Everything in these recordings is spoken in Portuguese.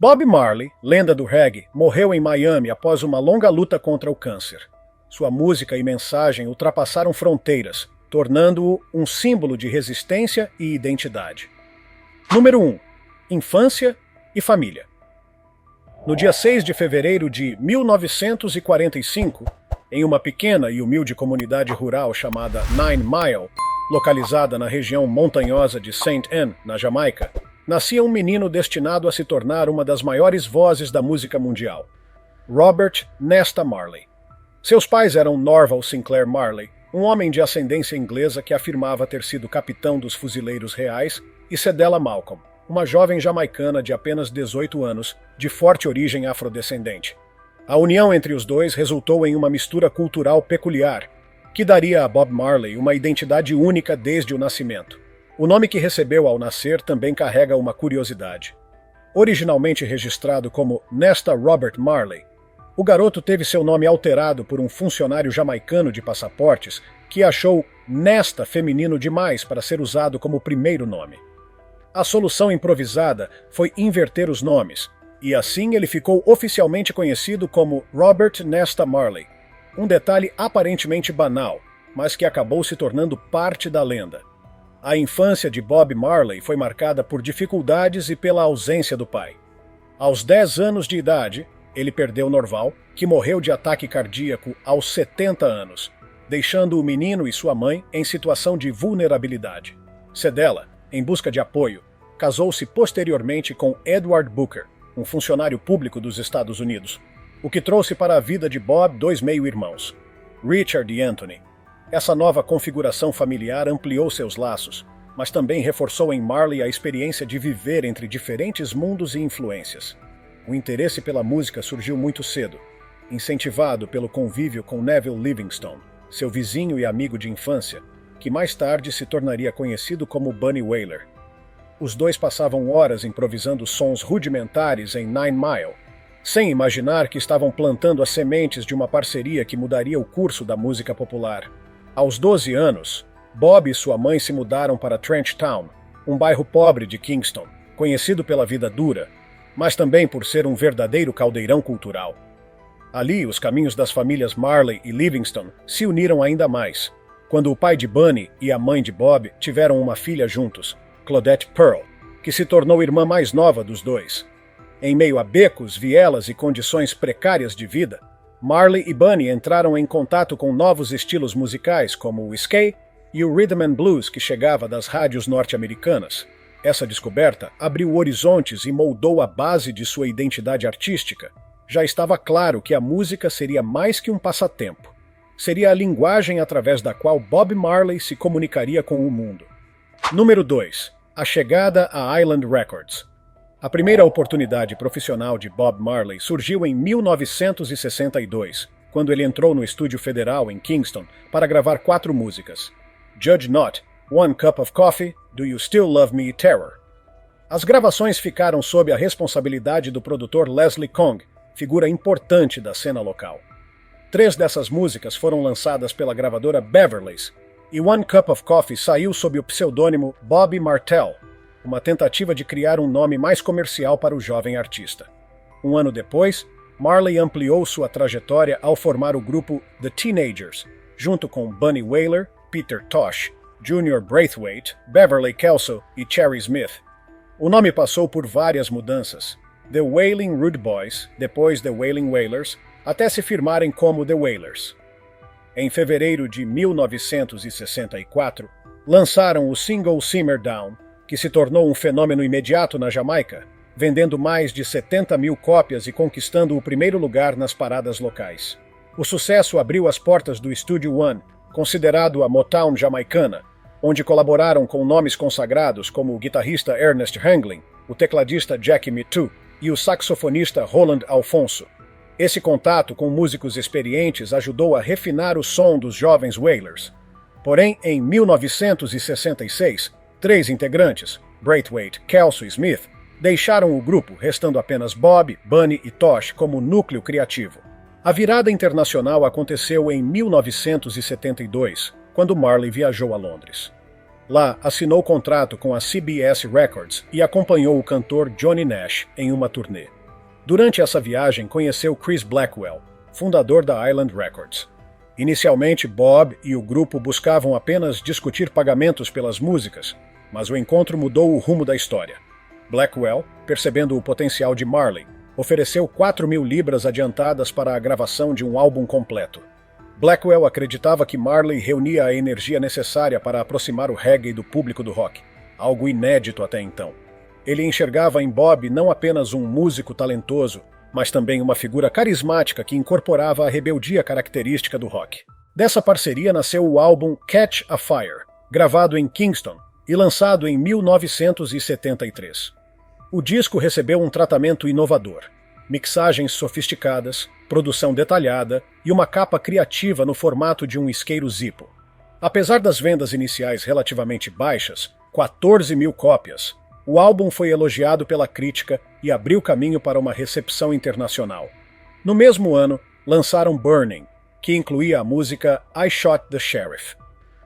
Bob Marley, lenda do reggae, morreu em Miami após uma longa luta contra o câncer. Sua música e mensagem ultrapassaram fronteiras, tornando-o um símbolo de resistência e identidade. Número 1. Infância e família. No dia 6 de fevereiro de 1945, em uma pequena e humilde comunidade rural chamada Nine Mile, localizada na região montanhosa de St. Anne, na Jamaica, nascia um menino destinado a se tornar uma das maiores vozes da música mundial, Robert Nesta Marley. Seus pais eram Norval Sinclair Marley, um homem de ascendência inglesa que afirmava ter sido capitão dos Fuzileiros Reais, e Cedella Malcolm, uma jovem jamaicana de apenas 18 anos, de forte origem afrodescendente. A união entre os dois resultou em uma mistura cultural peculiar, que daria a Bob Marley uma identidade única desde o nascimento. O nome que recebeu ao nascer também carrega uma curiosidade. Originalmente registrado como Nesta Robert Marley, o garoto teve seu nome alterado por um funcionário jamaicano de passaportes que achou Nesta feminino demais para ser usado como primeiro nome. A solução improvisada foi inverter os nomes, e assim ele ficou oficialmente conhecido como Robert Nesta Marley, um detalhe aparentemente banal, mas que acabou se tornando parte da lenda. A infância de Bob Marley foi marcada por dificuldades e pela ausência do pai. Aos 10 anos de idade, ele perdeu Norval, que morreu de ataque cardíaco aos 70 anos, deixando o menino e sua mãe em situação de vulnerabilidade. Cedella, em busca de apoio, casou-se posteriormente com Edward Booker, um funcionário público dos Estados Unidos, o que trouxe para a vida de Bob 2 meio-irmãos, Richard e Anthony. Essa nova configuração familiar ampliou seus laços, mas também reforçou em Marley a experiência de viver entre diferentes mundos e influências. O interesse pela música surgiu muito cedo, incentivado pelo convívio com Neville Livingstone, seu vizinho e amigo de infância, que mais tarde se tornaria conhecido como Bunny Wailer. Os dois passavam horas improvisando sons rudimentares em Nine Mile, sem imaginar que estavam plantando as sementes de uma parceria que mudaria o curso da música popular. Aos 12 anos, Bob e sua mãe se mudaram para Trench Town, um bairro pobre de Kingston, conhecido pela vida dura, mas também por ser um verdadeiro caldeirão cultural. Ali, os caminhos das famílias Marley e Livingstone se uniram ainda mais, quando o pai de Bunny e a mãe de Bob tiveram uma filha juntos, Claudette Pearl, que se tornou irmã mais nova dos dois. Em meio a becos, vielas e condições precárias de vida, Marley e Bunny entraram em contato com novos estilos musicais como o ska e o rhythm and blues que chegava das rádios norte-americanas. Essa descoberta abriu horizontes e moldou a base de sua identidade artística. Já estava claro que a música seria mais que um passatempo. Seria a linguagem através da qual Bob Marley se comunicaria com o mundo. Número 2. A chegada à Island Records. A primeira oportunidade profissional de Bob Marley surgiu em 1962, quando ele entrou no Estúdio Federal em Kingston para gravar 4 músicas: Judge Not, One Cup of Coffee, Do You Still Love Me, Terror. As gravações ficaram sob a responsabilidade do produtor Leslie Kong, figura importante da cena local. 3 dessas músicas foram lançadas pela gravadora Beverly's, e One Cup of Coffee saiu sob o pseudônimo Bobby Martell, uma tentativa de criar um nome mais comercial para o jovem artista. Um ano depois, Marley ampliou sua trajetória ao formar o grupo The Teenagers, junto com Bunny Wailer, Peter Tosh, Junior Braithwaite, Beverly Kelso e Cherry Smith. O nome passou por várias mudanças: The Wailing Rude Boys, depois The Wailing Wailers, até se firmarem como The Wailers. Em fevereiro de 1964, lançaram o single Simmer Down, que se tornou um fenômeno imediato na Jamaica, vendendo mais de 70 mil cópias e conquistando o primeiro lugar nas paradas locais. O sucesso abriu as portas do Studio One, considerado a Motown jamaicana, onde colaboraram com nomes consagrados como o guitarrista Ernest Hanglin, o tecladista Jackie Mittoo e o saxofonista Roland Alfonso. Esse contato com músicos experientes ajudou a refinar o som dos jovens Wailers. Porém, em 1966, 3 integrantes, Braithwaite, Kelso e Smith, deixaram o grupo, restando apenas Bob, Bunny e Tosh como núcleo criativo. A virada internacional aconteceu em 1972, quando Marley viajou a Londres. Lá, assinou contrato com a CBS Records e acompanhou o cantor Johnny Nash em uma turnê. Durante essa viagem, conheceu Chris Blackwell, fundador da Island Records. Inicialmente, Bob e o grupo buscavam apenas discutir pagamentos pelas músicas, mas o encontro mudou o rumo da história. Blackwell, percebendo o potencial de Marley, ofereceu 4.000 libras adiantadas para a gravação de um álbum completo. Blackwell acreditava que Marley reunia a energia necessária para aproximar o reggae do público do rock, algo inédito até então. Ele enxergava em Bob não apenas um músico talentoso, mas também uma figura carismática que incorporava a rebeldia característica do rock. Dessa parceria nasceu o álbum Catch a Fire, gravado em Kingston e lançado em 1973. O disco recebeu um tratamento inovador, mixagens sofisticadas, produção detalhada e uma capa criativa no formato de um isqueiro Zippo. Apesar das vendas iniciais relativamente baixas, 14.000 cópias, o álbum foi elogiado pela crítica e abriu caminho para uma recepção internacional. No mesmo ano, lançaram Burning, que incluía a música I Shot the Sheriff.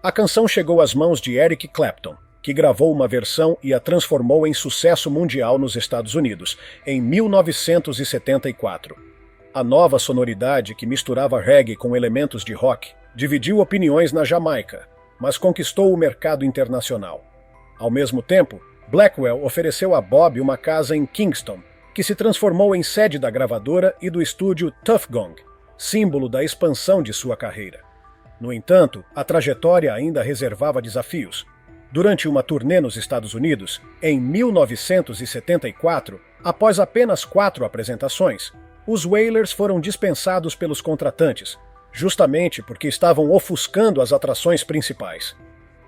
A canção chegou às mãos de Eric Clapton, que gravou uma versão e a transformou em sucesso mundial nos Estados Unidos, em 1974. A nova sonoridade, que misturava reggae com elementos de rock, dividiu opiniões na Jamaica, mas conquistou o mercado internacional. Ao mesmo tempo, Blackwell ofereceu a Bob uma casa em Kingston, que se transformou em sede da gravadora e do estúdio Tuff Gong, símbolo da expansão de sua carreira. No entanto, a trajetória ainda reservava desafios. Durante uma turnê nos Estados Unidos, em 1974, após apenas 4 apresentações, os Wailers foram dispensados pelos contratantes, justamente porque estavam ofuscando as atrações principais.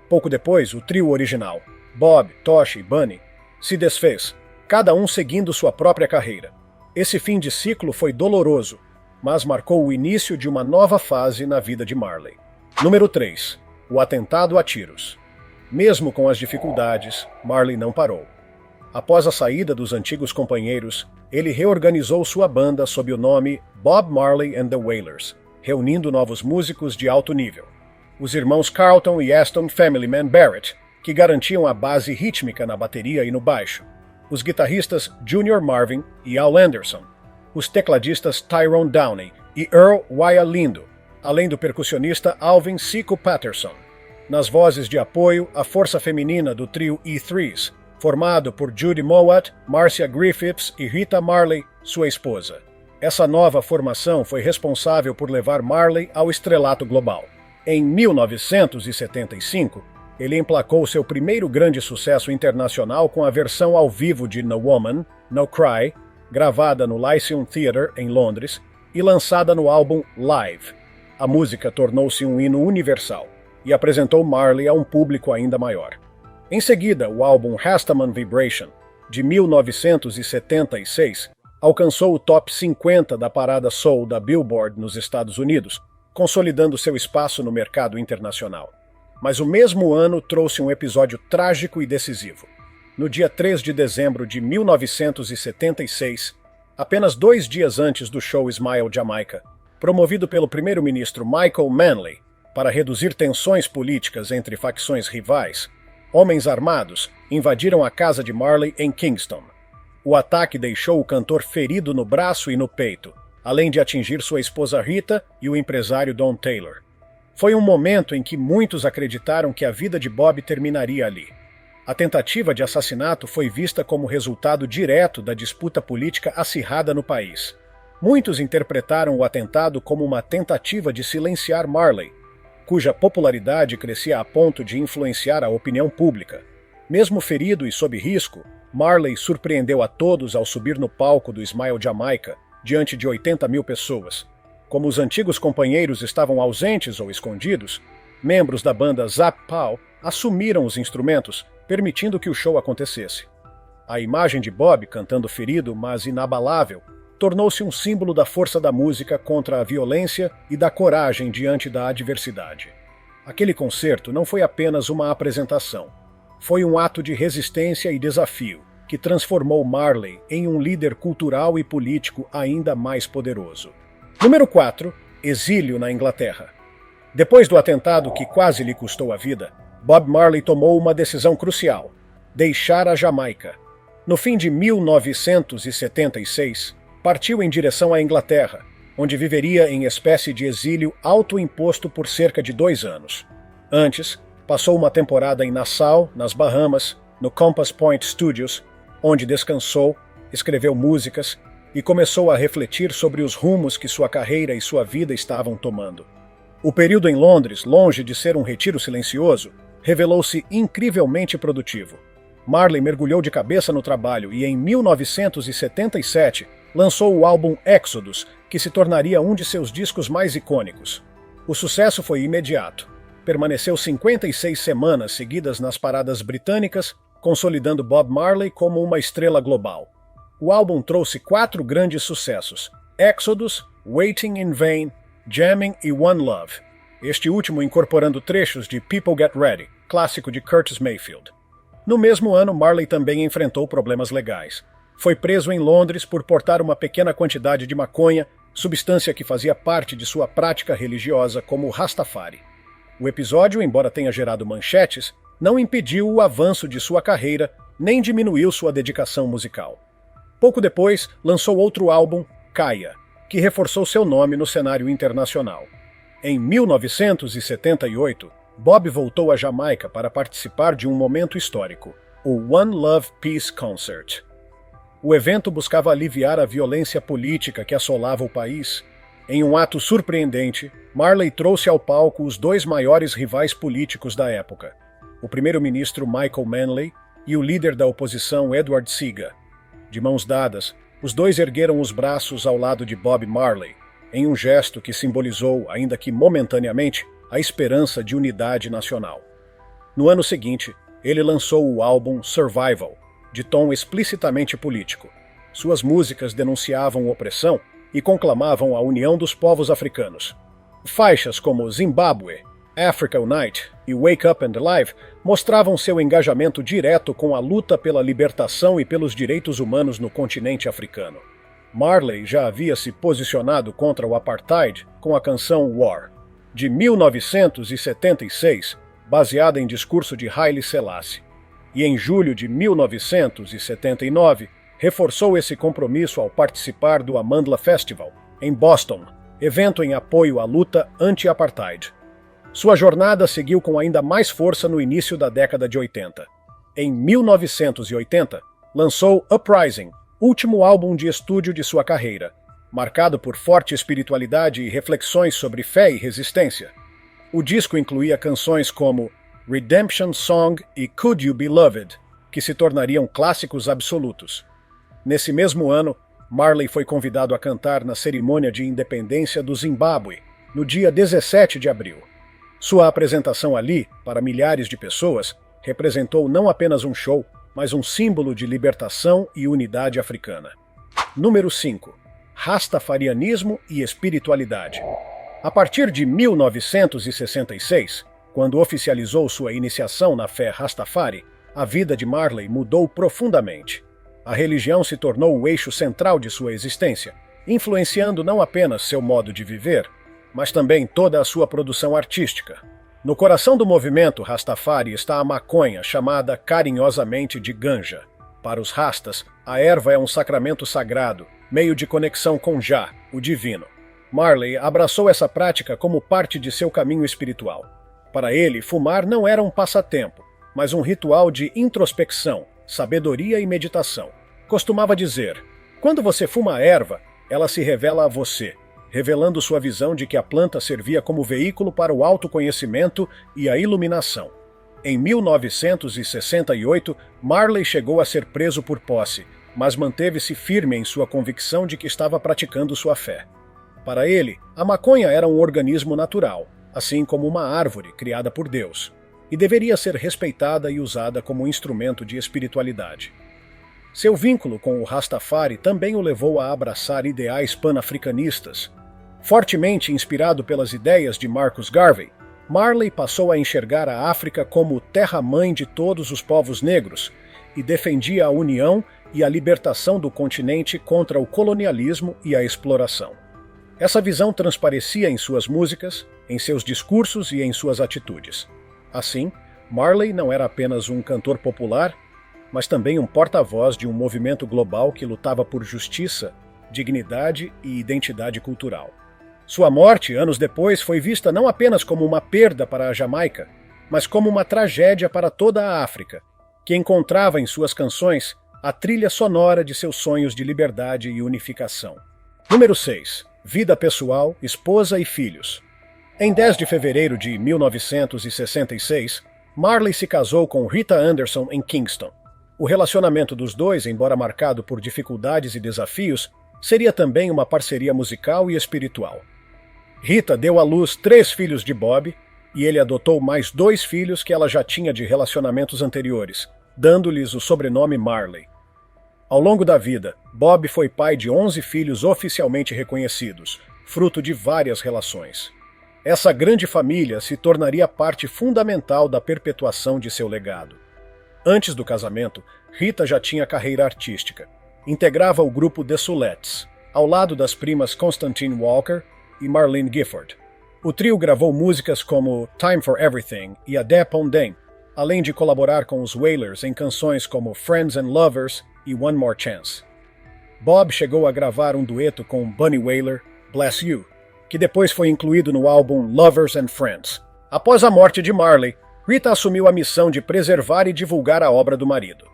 Pouco depois, o trio original, Bob, Tosh e Bunny, se desfez, cada um seguindo sua própria carreira. Esse fim de ciclo foi doloroso, mas marcou o início de uma nova fase na vida de Marley. Número 3. O atentado a tiros. Mesmo com as dificuldades, Marley não parou. Após a saída dos antigos companheiros, ele reorganizou sua banda sob o nome Bob Marley and the Wailers, reunindo novos músicos de alto nível. Os irmãos Carlton e Aston Family Man Barrett, que garantiam a base rítmica na bateria e no baixo. Os guitarristas Junior Marvin e Al Anderson. Os tecladistas Tyrone Downey e Earl Waya Lindo, além do percussionista Alvin Sico Patterson. Nas vozes de apoio, a força feminina do trio E3s, formado por Judy Mowat, Marcia Griffiths e Rita Marley, sua esposa. Essa nova formação foi responsável por levar Marley ao estrelato global. Em 1975, ele emplacou seu primeiro grande sucesso internacional com a versão ao vivo de No Woman, No Cry, gravada no Lyceum Theatre, em Londres, e lançada no álbum Live. A música tornou-se um hino universal e apresentou Marley a um público ainda maior. Em seguida, o álbum Rastaman Vibration, de 1976, alcançou o top 50 da parada Soul da Billboard nos Estados Unidos, consolidando seu espaço no mercado internacional. Mas o mesmo ano trouxe um episódio trágico e decisivo. No dia 3 de dezembro de 1976, apenas 2 dias antes do show Smile Jamaica, promovido pelo primeiro-ministro Michael Manley para reduzir tensões políticas entre facções rivais, homens armados invadiram a casa de Marley em Kingston. O ataque deixou o cantor ferido no braço e no peito, além de atingir sua esposa Rita e o empresário Don Taylor. Foi um momento em que muitos acreditaram que a vida de Bob terminaria ali. A tentativa de assassinato foi vista como resultado direto da disputa política acirrada no país. Muitos interpretaram o atentado como uma tentativa de silenciar Marley, cuja popularidade crescia a ponto de influenciar a opinião pública. Mesmo ferido e sob risco, Marley surpreendeu a todos ao subir no palco do Smile Jamaica, diante de 80.000 pessoas. Como os antigos companheiros estavam ausentes ou escondidos, membros da banda Zap Pow assumiram os instrumentos, permitindo que o show acontecesse. A imagem de Bob cantando ferido, mas inabalável, tornou-se um símbolo da força da música contra a violência e da coragem diante da adversidade. Aquele concerto não foi apenas uma apresentação. Foi um ato de resistência e desafio que transformou Marley em um líder cultural e político ainda mais poderoso. Número 4. Exílio na Inglaterra. Depois do atentado que quase lhe custou a vida, Bob Marley tomou uma decisão crucial: deixar a Jamaica. No fim de 1976, partiu em direção à Inglaterra, onde viveria em espécie de exílio autoimposto por cerca de 2 anos. Antes, passou uma temporada em Nassau, nas Bahamas, no Compass Point Studios, onde descansou, escreveu músicas e começou a refletir sobre os rumos que sua carreira e sua vida estavam tomando. O período em Londres, longe de ser um retiro silencioso, revelou-se incrivelmente produtivo. Marley mergulhou de cabeça no trabalho e, em 1977, lançou o álbum Exodus, que se tornaria um de seus discos mais icônicos. O sucesso foi imediato. Permaneceu 56 semanas seguidas nas paradas britânicas, consolidando Bob Marley como uma estrela global. O álbum trouxe 4 grandes sucessos: Exodus, Waiting in Vain, Jamming e One Love, este último incorporando trechos de People Get Ready, clássico de Curtis Mayfield. No mesmo ano, Marley também enfrentou problemas legais. Foi preso em Londres por portar uma pequena quantidade de maconha, substância que fazia parte de sua prática religiosa como Rastafari. O episódio, embora tenha gerado manchetes, não impediu o avanço de sua carreira, nem diminuiu sua dedicação musical. Pouco depois, lançou outro álbum, Kaya, que reforçou seu nome no cenário internacional. Em 1978, Bob voltou à Jamaica para participar de um momento histórico, o One Love Peace Concert. O evento buscava aliviar a violência política que assolava o país. Em um ato surpreendente, Marley trouxe ao palco os 2 maiores rivais políticos da época, o primeiro-ministro Michael Manley e o líder da oposição Edward Seaga. De mãos dadas, os 2 ergueram os braços ao lado de Bob Marley, em um gesto que simbolizou, ainda que momentaneamente, a esperança de unidade nacional. No ano seguinte, ele lançou o álbum Survival, de tom explicitamente político. Suas músicas denunciavam opressão e conclamavam a união dos povos africanos. Faixas como Zimbabwe, Africa Unite e Wake Up and Alive mostravam seu engajamento direto com a luta pela libertação e pelos direitos humanos no continente africano. Marley já havia se posicionado contra o apartheid com a canção War, de 1976, baseada em discurso de Haile Selassie. E em julho de 1979, reforçou esse compromisso ao participar do Amandla Festival, em Boston, evento em apoio à luta anti-apartheid. Sua jornada seguiu com ainda mais força no início da década de 80. Em 1980, lançou Uprising, último álbum de estúdio de sua carreira, marcado por forte espiritualidade e reflexões sobre fé e resistência. O disco incluía canções como Redemption Song e Could You Beloved, que se tornariam clássicos absolutos. Nesse mesmo ano, Marley foi convidado a cantar na cerimônia de independência do Zimbábue, no dia 17 de abril. Sua apresentação ali, para milhares de pessoas, representou não apenas um show, mas um símbolo de libertação e unidade africana. Número 5. Rastafarianismo e espiritualidade. A partir de 1966, quando oficializou sua iniciação na fé Rastafari, a vida de Marley mudou profundamente. A religião se tornou o eixo central de sua existência, influenciando não apenas seu modo de viver, mas também toda a sua produção artística. No coração do movimento Rastafari está a maconha, chamada carinhosamente de ganja. Para os rastas, a erva é um sacramento sagrado, meio de conexão com Jah, o divino. Marley abraçou essa prática como parte de seu caminho espiritual. Para ele, fumar não era um passatempo, mas um ritual de introspecção, sabedoria e meditação. Costumava dizer: quando você fuma a erva, ela se revela a você, revelando sua visão de que a planta servia como veículo para o autoconhecimento e a iluminação. Em 1968, Marley chegou a ser preso por posse, mas manteve-se firme em sua convicção de que estava praticando sua fé. Para ele, a maconha era um organismo natural, assim como uma árvore criada por Deus, e deveria ser respeitada e usada como instrumento de espiritualidade. Seu vínculo com o Rastafari também o levou a abraçar ideais panafricanistas. Fortemente inspirado pelas ideias de Marcus Garvey, Marley passou a enxergar a África como terra-mãe de todos os povos negros e defendia a união e a libertação do continente contra o colonialismo e a exploração. Essa visão transparecia em suas músicas, em seus discursos e em suas atitudes. Assim, Marley não era apenas um cantor popular, mas também um porta-voz de um movimento global que lutava por justiça, dignidade e identidade cultural. Sua morte, anos depois, foi vista não apenas como uma perda para a Jamaica, mas como uma tragédia para toda a África, que encontrava em suas canções a trilha sonora de seus sonhos de liberdade e unificação. Número 6. Vida pessoal, esposa e filhos. Em 10 de fevereiro de 1966, Marley se casou com Rita Anderson em Kingston. O relacionamento dos dois, embora marcado por dificuldades e desafios, seria também uma parceria musical e espiritual. Rita deu à luz 3 filhos de Bob, e ele adotou mais 2 filhos que ela já tinha de relacionamentos anteriores, dando-lhes o sobrenome Marley. Ao longo da vida, Bob foi pai de 11 filhos oficialmente reconhecidos, fruto de várias relações. Essa grande família se tornaria parte fundamental da perpetuação de seu legado. Antes do casamento, Rita já tinha carreira artística. Integrava o grupo The Sulettes, ao lado das primas Constantine Walker e Marlene Gifford. O trio gravou músicas como Time for Everything e Adep on Dame, além de colaborar com os Wailers em canções como Friends and Lovers e One More Chance. Bob chegou a gravar um dueto com Bunny Wailer, Bless You, que depois foi incluído no álbum Lovers and Friends. Após a morte de Marley, Rita assumiu a missão de preservar e divulgar a obra do marido.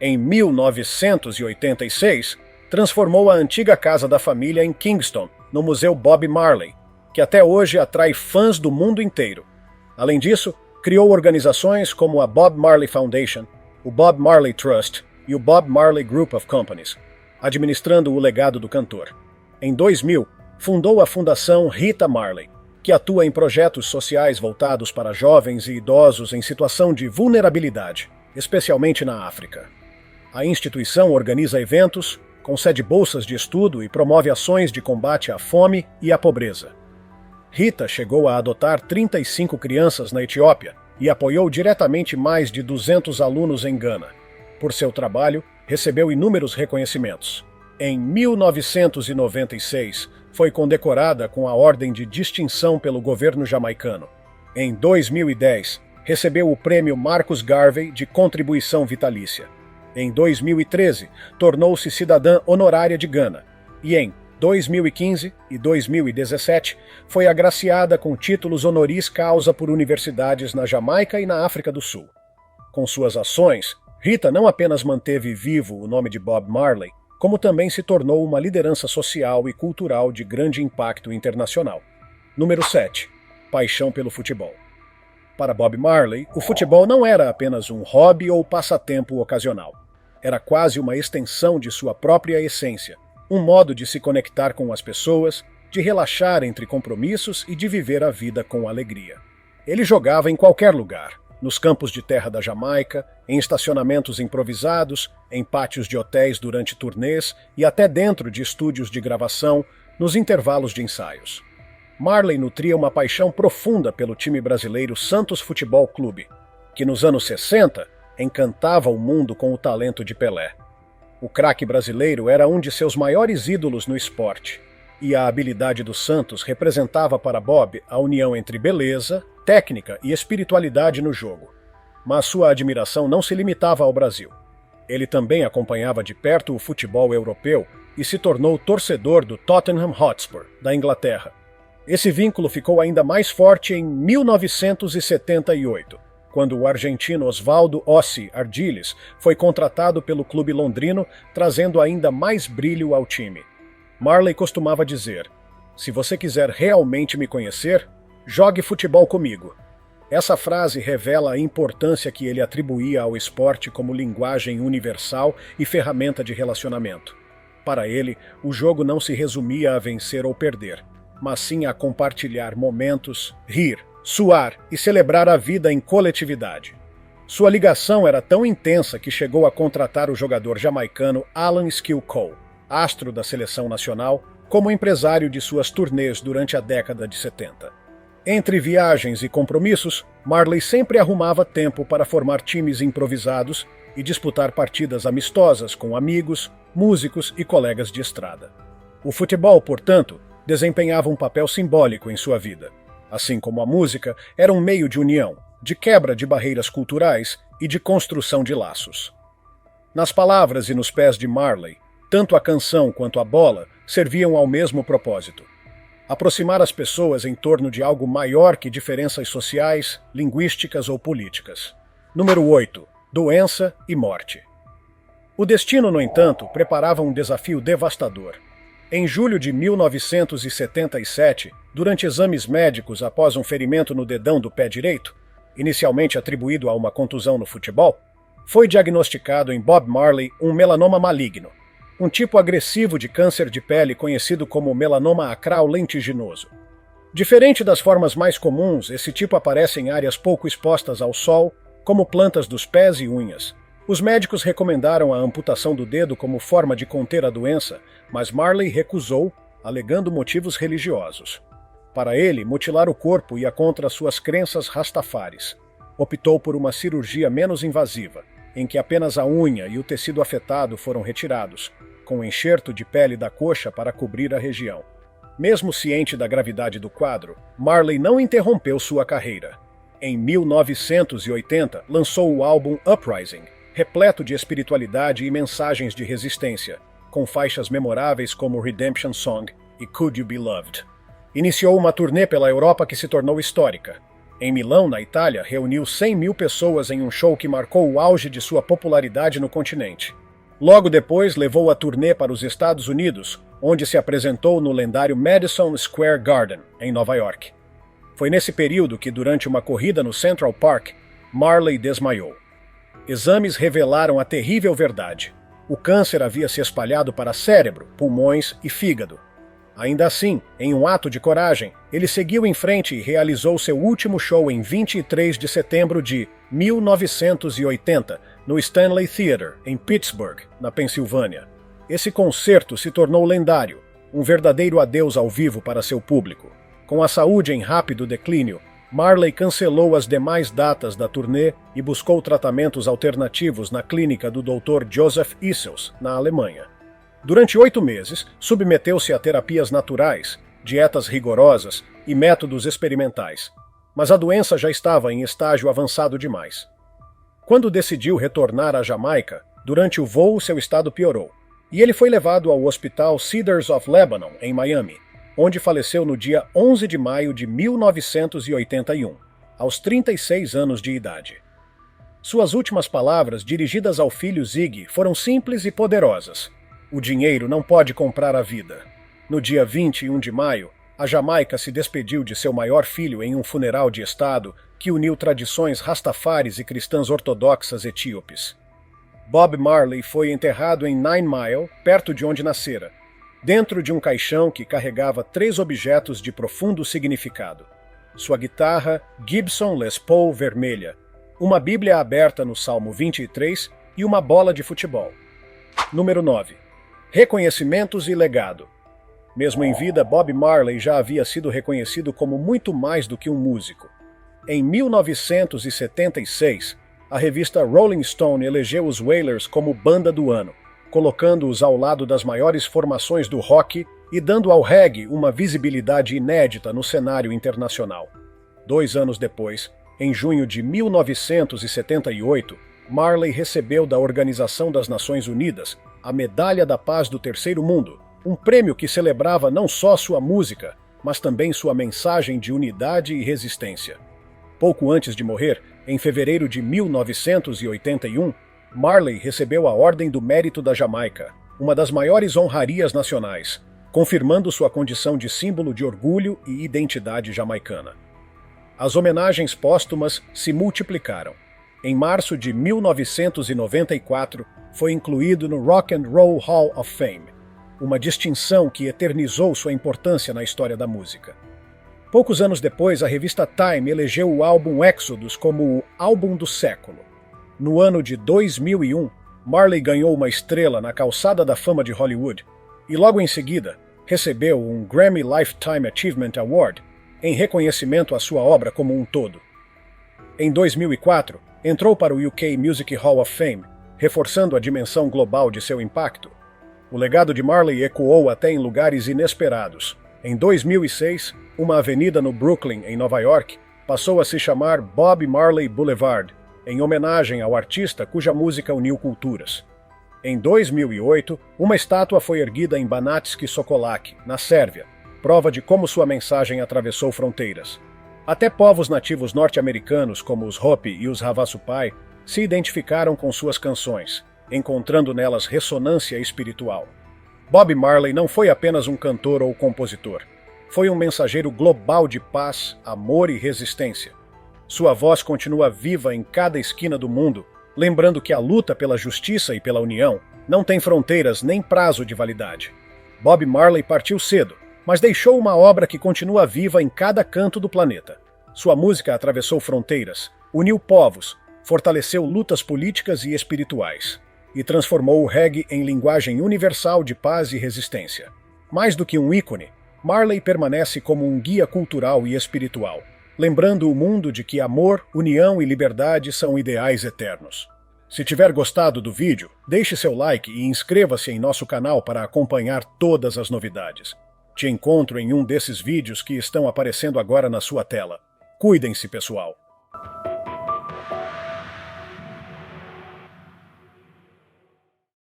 Em 1986, transformou a antiga casa da família em Kingston, no Museu Bob Marley, que até hoje atrai fãs do mundo inteiro. Além disso, criou organizações como a Bob Marley Foundation, o Bob Marley Trust e o Bob Marley Group of Companies, administrando o legado do cantor. Em 2000, fundou a Fundação Rita Marley, que atua em projetos sociais voltados para jovens e idosos em situação de vulnerabilidade, especialmente na África. A instituição organiza eventos, concede bolsas de estudo e promove ações de combate à fome e à pobreza. Rita chegou a adotar 35 crianças na Etiópia e apoiou diretamente mais de 200 alunos em Gana. Por seu trabalho, recebeu inúmeros reconhecimentos. Em 1996, foi condecorada com a Ordem de Distinção pelo governo jamaicano. Em 2010, recebeu o prêmio Marcus Garvey de Contribuição Vitalícia. Em 2013, tornou-se cidadã honorária de Gana. E em 2015 e 2017, foi agraciada com títulos honoris causa por universidades na Jamaica e na África do Sul. Com suas ações, Rita não apenas manteve vivo o nome de Bob Marley, como também se tornou uma liderança social e cultural de grande impacto internacional. Número 7. Paixão pelo futebol. Para Bob Marley, o futebol não era apenas um hobby ou passatempo ocasional. Era quase uma extensão de sua própria essência, um modo de se conectar com as pessoas, de relaxar entre compromissos e de viver a vida com alegria. Ele jogava em qualquer lugar, nos campos de terra da Jamaica, em estacionamentos improvisados, em pátios de hotéis durante turnês e até dentro de estúdios de gravação, nos intervalos de ensaios. Marley nutria uma paixão profunda pelo time brasileiro Santos Futebol Clube, que nos anos 60 encantava o mundo com o talento de Pelé. O craque brasileiro era um de seus maiores ídolos no esporte, e a habilidade do Santos representava para Bob a união entre beleza, técnica e espiritualidade no jogo. Mas sua admiração não se limitava ao Brasil. Ele também acompanhava de perto o futebol europeu e se tornou torcedor do Tottenham Hotspur, da Inglaterra. Esse vínculo ficou ainda mais forte em 1978, quando o argentino Osvaldo Ossi Ardiles foi contratado pelo clube londrino, trazendo ainda mais brilho ao time. Marley costumava dizer: "Se você quiser realmente me conhecer, jogue futebol comigo." Essa frase revela a importância que ele atribuía ao esporte como linguagem universal e ferramenta de relacionamento. Para ele, o jogo não se resumia a vencer ou perder, mas sim a compartilhar momentos, rir, suar e celebrar a vida em coletividade. Sua ligação era tão intensa que chegou a contratar o jogador jamaicano Alan Skill Cole, astro da seleção nacional, como empresário de suas turnês durante a década de 70. Entre viagens e compromissos, Marley sempre arrumava tempo para formar times improvisados e disputar partidas amistosas com amigos, músicos e colegas de estrada. O futebol, portanto, desempenhava um papel simbólico em sua vida. Assim como a música, era um meio de união, de quebra de barreiras culturais e de construção de laços. Nas palavras e nos pés de Marley, tanto a canção quanto a bola serviam ao mesmo propósito: aproximar as pessoas em torno de algo maior que diferenças sociais, linguísticas ou políticas. Número 8. Doença e morte. O destino, no entanto, preparava um desafio devastador. Em julho de 1977, durante exames médicos após um ferimento no dedão do pé direito, inicialmente atribuído a uma contusão no futebol, foi diagnosticado em Bob Marley um melanoma maligno, um tipo agressivo de câncer de pele conhecido como melanoma acral lentiginoso. Diferente das formas mais comuns, esse tipo aparece em áreas pouco expostas ao sol, como plantas dos pés e unhas. Os médicos recomendaram a amputação do dedo como forma de conter a doença, mas Marley recusou, alegando motivos religiosos. Para ele, mutilar o corpo ia contra suas crenças rastafaris. Optou por uma cirurgia menos invasiva, em que apenas a unha e o tecido afetado foram retirados, com um enxerto de pele da coxa para cobrir a região. Mesmo ciente da gravidade do quadro, Marley não interrompeu sua carreira. Em 1980, lançou o álbum Uprising, repleto de espiritualidade e mensagens de resistência, com faixas memoráveis como Redemption Song e Could You Be Loved. Iniciou uma turnê pela Europa que se tornou histórica. Em Milão, na Itália, reuniu 100 mil pessoas em um show que marcou o auge de sua popularidade no continente. Logo depois, levou a turnê para os Estados Unidos, onde se apresentou no lendário Madison Square Garden, em Nova York. Foi nesse período que, durante uma corrida no Central Park, Marley desmaiou. Exames revelaram a terrível verdade. O câncer havia se espalhado para cérebro, pulmões e fígado. Ainda assim, em um ato de coragem, ele seguiu em frente e realizou seu último show em 23 de setembro de 1980, no Stanley Theatre, em Pittsburgh, na Pensilvânia. Esse concerto se tornou lendário, um verdadeiro adeus ao vivo para seu público. Com a saúde em rápido declínio, Marley cancelou as demais datas da turnê e buscou tratamentos alternativos na clínica do Dr. Joseph Issels, na Alemanha. Durante 8 meses, submeteu-se a terapias naturais, dietas rigorosas e métodos experimentais, mas a doença já estava em estágio avançado demais. Quando decidiu retornar à Jamaica, durante o voo seu estado piorou, e ele foi levado ao Hospital Cedars of Lebanon, em Miami, onde faleceu no dia 11 de maio de 1981, aos 36 anos de idade. Suas últimas palavras, dirigidas ao filho Ziggy, foram simples e poderosas. O dinheiro não pode comprar a vida. No dia 21 de maio, a Jamaica se despediu de seu maior filho em um funeral de Estado que uniu tradições rastafaris e cristãs ortodoxas etíopes. Bob Marley foi enterrado em Nine Mile, perto de onde nascera, dentro de um caixão que carregava 3 objetos de profundo significado: sua guitarra Gibson Les Paul vermelha, uma Bíblia aberta no Salmo 23 e uma bola de futebol. Número 9. Reconhecimentos e legado. Mesmo em vida, Bob Marley já havia sido reconhecido como muito mais do que um músico. Em 1976, a revista Rolling Stone elegeu os Wailers como banda do ano, colocando-os ao lado das maiores formações do rock e dando ao reggae uma visibilidade inédita no cenário internacional. 2 anos depois, em junho de 1978, Marley recebeu da Organização das Nações Unidas a Medalha da Paz do Terceiro Mundo, um prêmio que celebrava não só sua música, mas também sua mensagem de unidade e resistência. Pouco antes de morrer, em fevereiro de 1981, Marley recebeu a Ordem do Mérito da Jamaica, uma das maiores honrarias nacionais, confirmando sua condição de símbolo de orgulho e identidade jamaicana. As homenagens póstumas se multiplicaram. Em março de 1994, foi incluído no Rock and Roll Hall of Fame, uma distinção que eternizou sua importância na história da música. Poucos anos depois, a revista Time elegeu o álbum Exodus como o álbum do século. No ano de 2001, Marley ganhou uma estrela na calçada da fama de Hollywood e logo em seguida recebeu um Grammy Lifetime Achievement Award em reconhecimento à sua obra como um todo. Em 2004, entrou para o UK Music Hall of Fame, reforçando a dimensão global de seu impacto. O legado de Marley ecoou até em lugares inesperados. Em 2006, uma avenida no Brooklyn, em Nova York, passou a se chamar Bob Marley Boulevard, em homenagem ao artista cuja música uniu culturas. Em 2008, uma estátua foi erguida em Banatski Sokolaki, na Sérvia, prova de como sua mensagem atravessou fronteiras. Até povos nativos norte-americanos, como os Hopi e os Havasupai, se identificaram com suas canções, encontrando nelas ressonância espiritual. Bob Marley não foi apenas um cantor ou compositor. Foi um mensageiro global de paz, amor e resistência. Sua voz continua viva em cada esquina do mundo, lembrando que a luta pela justiça e pela união não tem fronteiras nem prazo de validade. Bob Marley partiu cedo, mas deixou uma obra que continua viva em cada canto do planeta. Sua música atravessou fronteiras, uniu povos, fortaleceu lutas políticas e espirituais, e transformou o reggae em linguagem universal de paz e resistência. Mais do que um ícone, Marley permanece como um guia cultural e espiritual, lembrando o mundo de que amor, união e liberdade são ideais eternos. Se tiver gostado do vídeo, deixe seu like e inscreva-se em nosso canal para acompanhar todas as novidades. Te encontro em um desses vídeos que estão aparecendo agora na sua tela. Cuidem-se, pessoal!